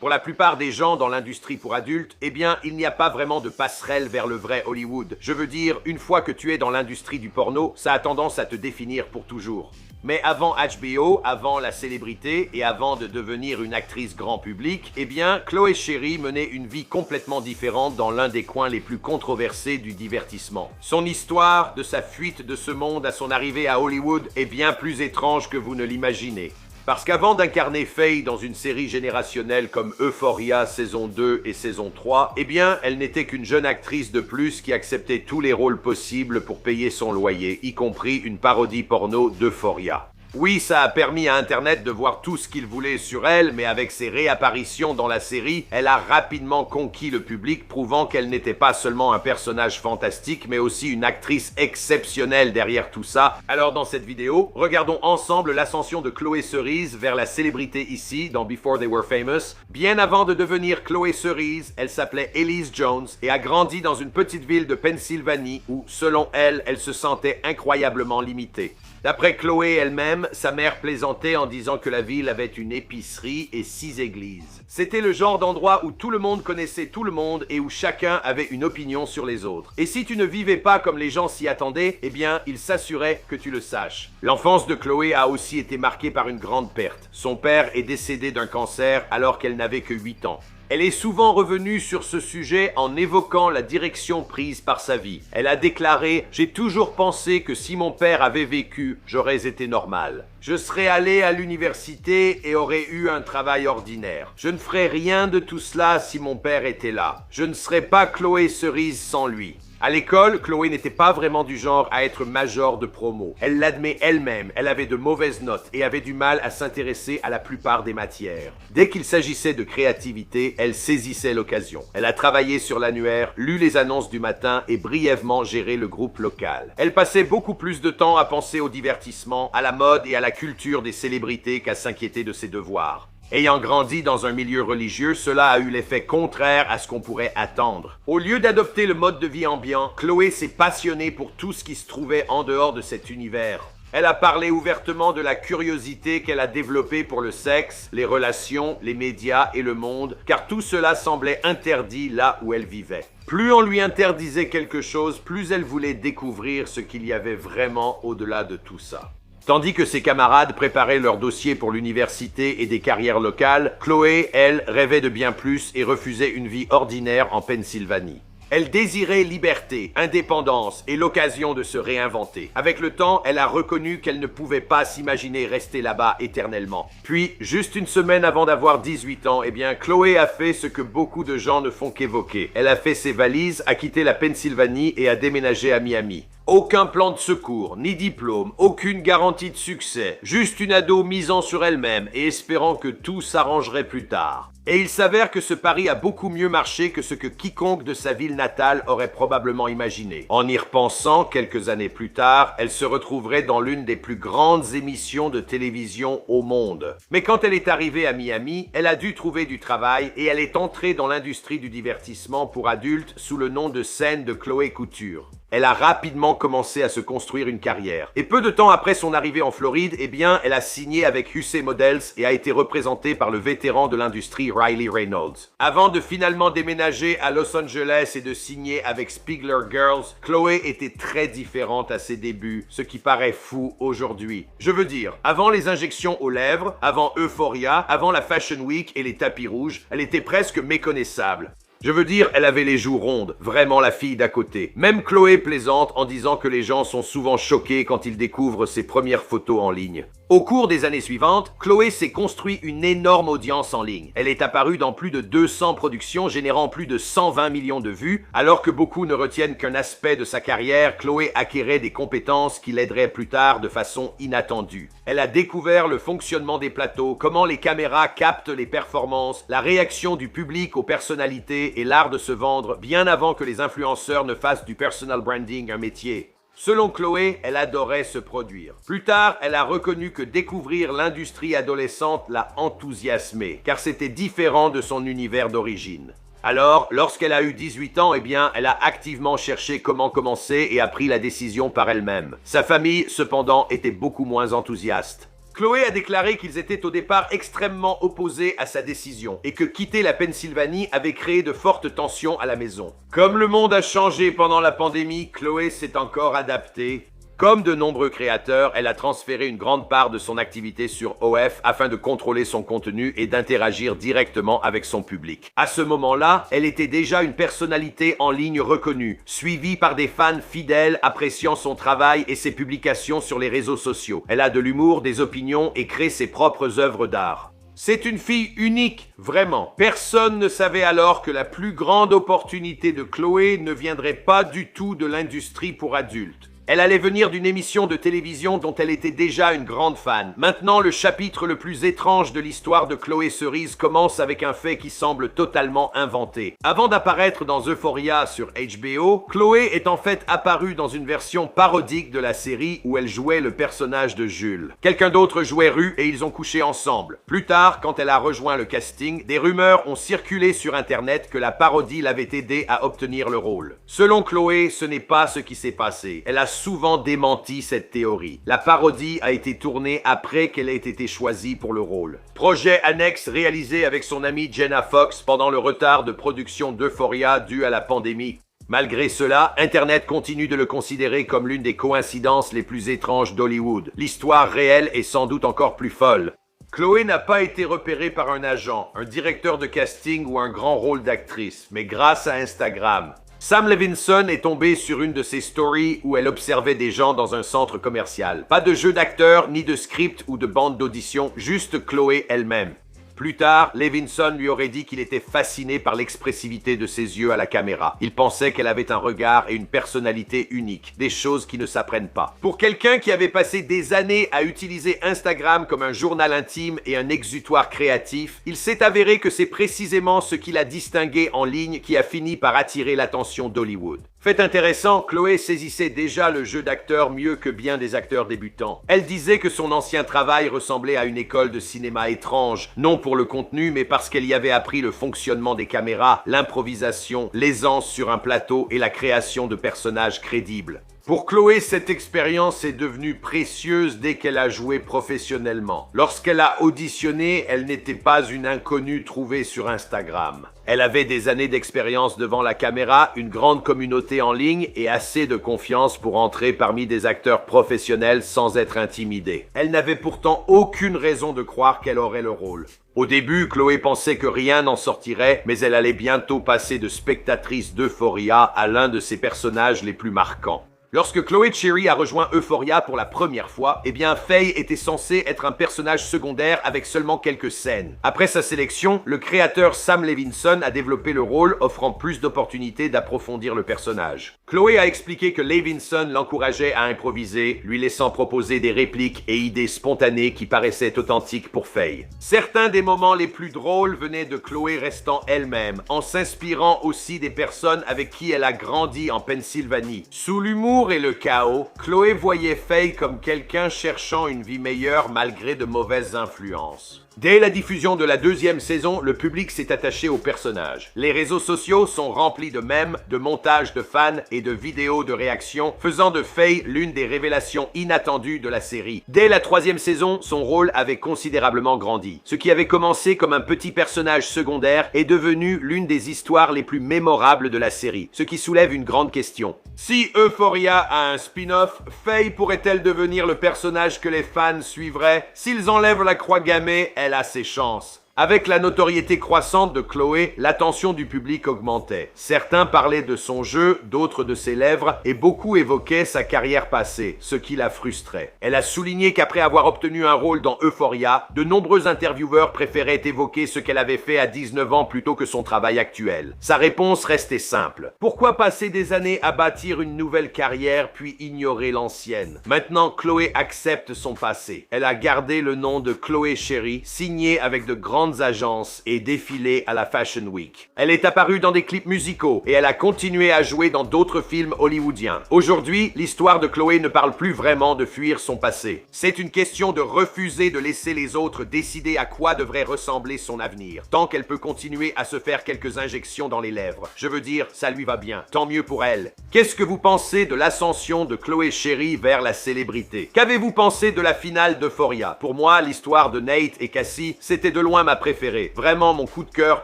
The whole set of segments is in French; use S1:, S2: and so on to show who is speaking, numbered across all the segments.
S1: Pour la plupart des gens dans l'industrie pour adultes, eh bien, il n'y a pas vraiment de passerelle vers le vrai Hollywood. Je veux dire, une fois que tu es dans l'industrie du porno, ça a tendance à te définir pour toujours. Mais avant HBO, avant la célébrité et avant de devenir une actrice grand public, eh bien, Chloé Cherry menait une vie complètement différente dans l'un des coins les plus controversés du divertissement. Son histoire, de sa fuite de ce monde à son arrivée à Hollywood, est bien plus étrange que vous ne l'imaginez. Parce qu'avant d'incarner Faye dans une série générationnelle comme Euphoria saison 2 et saison 3, eh bien, elle n'était qu'une jeune actrice de plus qui acceptait tous les rôles possibles pour payer son loyer, y compris une parodie porno d'Euphoria. Oui, ça a permis à Internet de voir tout ce qu'il voulait sur elle, mais avec ses réapparitions dans la série, elle a rapidement conquis le public, prouvant qu'elle n'était pas seulement un personnage fantastique, mais aussi une actrice exceptionnelle derrière tout ça. Alors dans cette vidéo, regardons ensemble l'ascension de Chloé Cerise vers la célébrité ici, dans Before They Were Famous. Bien avant de devenir Chloé Cerise, elle s'appelait Elise Jones et a grandi dans une petite ville de Pennsylvanie où, selon elle, elle se sentait incroyablement limitée. D'après Chloé elle-même, sa mère plaisantait en disant que la ville avait une épicerie et 6 églises. C'était le genre d'endroit où tout le monde connaissait tout le monde et où chacun avait une opinion sur les autres. Et si tu ne vivais pas comme les gens s'y attendaient, eh bien, il s'assurait que tu le saches. L'enfance de Chloé a aussi été marquée par une grande perte. Son père est décédé d'un cancer alors qu'elle n'avait que 8 ans. Elle est souvent revenue sur ce sujet en évoquant la direction prise par sa vie. Elle a déclaré « J'ai toujours pensé que si mon père avait vécu, j'aurais été normal. Je serais allée à l'université et aurais eu un travail ordinaire. Je ne ferais rien de tout cela si mon père était là. Je ne serais pas Chloé Cerise sans lui. » À l'école, Chloé n'était pas vraiment du genre à être major de promo. Elle l'admet elle-même, elle avait de mauvaises notes et avait du mal à s'intéresser à la plupart des matières. Dès qu'il s'agissait de créativité, elle saisissait l'occasion. Elle a travaillé sur l'annuaire, lu les annonces du matin et brièvement géré le groupe local. Elle passait beaucoup plus de temps à penser au divertissement, à la mode et à la culture des célébrités qu'à s'inquiéter de ses devoirs. Ayant grandi dans un milieu religieux, cela a eu l'effet contraire à ce qu'on pourrait attendre. Au lieu d'adopter le mode de vie ambiant, Chloé s'est passionnée pour tout ce qui se trouvait en dehors de cet univers. Elle a parlé ouvertement de la curiosité qu'elle a développée pour le sexe, les relations, les médias et le monde, car tout cela semblait interdit là où elle vivait. Plus on lui interdisait quelque chose, plus elle voulait découvrir ce qu'il y avait vraiment au-delà de tout ça. Tandis que ses camarades préparaient leurs dossiers pour l'université et des carrières locales, Chloé, elle, rêvait de bien plus et refusait une vie ordinaire en Pennsylvanie. Elle désirait liberté, indépendance et l'occasion de se réinventer. Avec le temps, elle a reconnu qu'elle ne pouvait pas s'imaginer rester là-bas éternellement. Puis, juste une semaine avant d'avoir 18 ans, eh bien, Chloé a fait ce que beaucoup de gens ne font qu'évoquer. Elle a fait ses valises, a quitté la Pennsylvanie et a déménagé à Miami. Aucun plan de secours, ni diplôme, aucune garantie de succès. Juste une ado misant sur elle-même et espérant que tout s'arrangerait plus tard. Et il s'avère que ce pari a beaucoup mieux marché que ce que quiconque de sa ville natale aurait probablement imaginé. En y repensant, quelques années plus tard, elle se retrouverait dans l'une des plus grandes émissions de télévision au monde. Mais quand elle est arrivée à Miami, elle a dû trouver du travail et elle est entrée dans l'industrie du divertissement pour adultes sous le nom de scène de Chloé Couture. Elle a rapidement commencé à se construire une carrière. Et peu de temps après son arrivée en Floride, eh bien, elle a signé avec Hussey Models et a été représentée par le vétéran de l'industrie Riley Reynolds. Avant de finalement déménager à Los Angeles et de signer avec Spiegler Girls, Chloé était très différente à ses débuts, ce qui paraît fou aujourd'hui. Je veux dire, avant les injections aux lèvres, avant Euphoria, avant la Fashion Week et les tapis rouges, elle était presque méconnaissable. Je veux dire, elle avait les joues rondes, vraiment la fille d'à côté. Même Chloé plaisante en disant que les gens sont souvent choqués quand ils découvrent ses premières photos en ligne. Au cours des années suivantes, Chloé s'est construit une énorme audience en ligne. Elle est apparue dans plus de 200 productions générant plus de 120 millions de vues. Alors que beaucoup ne retiennent qu'un aspect de sa carrière, Chloé acquérait des compétences qui l'aideraient plus tard de façon inattendue. Elle a découvert le fonctionnement des plateaux, comment les caméras captent les performances, la réaction du public aux personnalités et l'art de se vendre bien avant que les influenceurs ne fassent du personal branding un métier. Selon Chloé, elle adorait se produire. Plus tard, elle a reconnu que découvrir l'industrie adolescente l'a enthousiasmée, car c'était différent de son univers d'origine. Alors, lorsqu'elle a eu 18 ans, eh bien, elle a activement cherché comment commencer et a pris la décision par elle-même. Sa famille, cependant, était beaucoup moins enthousiaste. Chloé a déclaré qu'ils étaient au départ extrêmement opposés à sa décision et que quitter la Pennsylvanie avait créé de fortes tensions à la maison. Comme le monde a changé pendant la pandémie, Chloé s'est encore adaptée. Comme de nombreux créateurs, elle a transféré une grande part de son activité sur OF afin de contrôler son contenu et d'interagir directement avec son public. À ce moment-là, elle était déjà une personnalité en ligne reconnue, suivie par des fans fidèles appréciant son travail et ses publications sur les réseaux sociaux. Elle a de l'humour, des opinions et crée ses propres œuvres d'art. C'est une fille unique, vraiment. Personne ne savait alors que la plus grande opportunité de Chloé ne viendrait pas du tout de l'industrie pour adultes. Elle allait venir d'une émission de télévision dont elle était déjà une grande fan. Maintenant, le chapitre le plus étrange de l'histoire de Chloé Cerise commence avec un fait qui semble totalement inventé. Avant d'apparaître dans Euphoria sur HBO, Chloé est en fait apparue dans une version parodique de la série où elle jouait le personnage de Jules. Quelqu'un d'autre jouait Rue et ils ont couché ensemble. Plus tard, quand elle a rejoint le casting, des rumeurs ont circulé sur Internet que la parodie l'avait aidé à obtenir le rôle. Selon Chloé, ce n'est pas ce qui s'est passé. Elle a souvent démenti cette théorie. La parodie a été tournée après qu'elle ait été choisie pour le rôle. Projet annexe réalisé avec son amie Jenna Fox pendant le retard de production d'Euphoria dû à la pandémie. Malgré cela, Internet continue de le considérer comme l'une des coïncidences les plus étranges d'Hollywood. L'histoire réelle est sans doute encore plus folle. Chloé n'a pas été repérée par un agent, un directeur de casting ou un grand rôle d'actrice, mais grâce à Instagram. Sam Levinson est tombé sur une de ses stories où elle observait des gens dans un centre commercial. Pas de jeu d'acteur, ni de script ou de bande d'audition, juste Chloé elle-même. Plus tard, Levinson lui aurait dit qu'il était fasciné par l'expressivité de ses yeux à la caméra. Il pensait qu'elle avait un regard et une personnalité unique, des choses qui ne s'apprennent pas. Pour quelqu'un qui avait passé des années à utiliser Instagram comme un journal intime et un exutoire créatif, il s'est avéré que c'est précisément ce qui l'a distingué en ligne qui a fini par attirer l'attention d'Hollywood. Fait intéressant, Chloé saisissait déjà le jeu d'acteur mieux que bien des acteurs débutants. Elle disait que son ancien travail ressemblait à une école de cinéma étrange, non pour le contenu, mais parce qu'elle y avait appris le fonctionnement des caméras, l'improvisation, l'aisance sur un plateau et la création de personnages crédibles. Pour Chloé, cette expérience est devenue précieuse dès qu'elle a joué professionnellement. Lorsqu'elle a auditionné, elle n'était pas une inconnue trouvée sur Instagram. Elle avait des années d'expérience devant la caméra, une grande communauté en ligne et assez de confiance pour entrer parmi des acteurs professionnels sans être intimidée. Elle n'avait pourtant aucune raison de croire qu'elle aurait le rôle. Au début, Chloé pensait que rien n'en sortirait, mais elle allait bientôt passer de spectatrice d'Euphoria à l'un de ses personnages les plus marquants. Lorsque Chloé Cherry a rejoint Euphoria pour la première fois, Faye était censé être un personnage secondaire avec seulement quelques scènes. Après sa sélection, le créateur Sam Levinson a développé le rôle, offrant plus d'opportunités d'approfondir le personnage. Chloé a expliqué que Levinson l'encourageait à improviser, lui laissant proposer des répliques et idées spontanées qui paraissaient authentiques pour Faye. Certains des moments les plus drôles venaient de Chloé restant elle-même, en s'inspirant aussi des personnes avec qui elle a grandi en Pennsylvanie. Sous l'humour et le chaos, Chloé voyait Faye comme quelqu'un cherchant une vie meilleure malgré de mauvaises influences. Dès la diffusion de la deuxième saison, le public s'est attaché au personnage. Les réseaux sociaux sont remplis de mèmes, de montages de fans et de vidéos de réaction, faisant de Faye l'une des révélations inattendues de la série. Dès la troisième saison, son rôle avait considérablement grandi. Ce qui avait commencé comme un petit personnage secondaire est devenu l'une des histoires les plus mémorables de la série, ce qui soulève une grande question. Si Euphoria a un spin-off, Faye pourrait-elle devenir le personnage que les fans suivraient? S'ils enlèvent la croix gammée, elle a ses chances. Avec la notoriété croissante de Chloé, l'attention du public augmentait. Certains parlaient de son jeu, d'autres de ses lèvres, et beaucoup évoquaient sa carrière passée, ce qui la frustrait. Elle a souligné qu'après avoir obtenu un rôle dans Euphoria, de nombreux intervieweurs préféraient évoquer ce qu'elle avait fait à 19 ans plutôt que son travail actuel. Sa réponse restait simple. Pourquoi passer des années à bâtir une nouvelle carrière puis ignorer l'ancienne? Maintenant, Chloé accepte son passé. Elle a gardé le nom de Chloé Cherry, signé avec de grands grandes agences et défilé à la Fashion Week. Elle est apparue dans des clips musicaux et elle a continué à jouer dans d'autres films hollywoodiens. Aujourd'hui, l'histoire de Chloé ne parle plus vraiment de fuir son passé. C'est une question de refuser de laisser les autres décider à quoi devrait ressembler son avenir, tant qu'elle peut continuer à se faire quelques injections dans les lèvres. Je veux dire, ça lui va bien. Tant mieux pour elle. Qu'est-ce que vous pensez de l'ascension de Chloé Cherry vers la célébrité? Qu'avez-vous pensé de la finale d'Euphoria? Pour moi, l'histoire de Nate et Cassie, c'était de loin ma préférée. Vraiment mon coup de cœur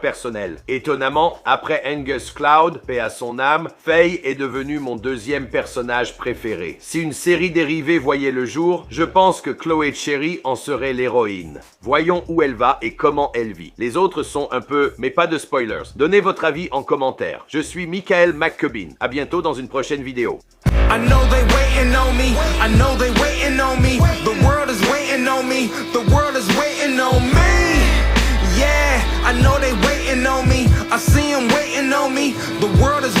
S1: personnel. Étonnamment, après Angus Cloud, paix à son âme, Faye est devenue mon deuxième personnage préféré. Si une série dérivée voyait le jour, je pense que Chloé Cherry en serait l'héroïne. Voyons où elle va et comment elle vit. Les autres sont un peu, mais pas de spoilers. Donnez votre avis en commentaire. Je suis Michael McCubbin. À bientôt dans une prochaine vidéo.
S2: I know they waiting on me. I know they waiting on me. The world is waiting on me. The world is waiting on me. Yeah, I know they waiting on me. I see them waiting on me. The world is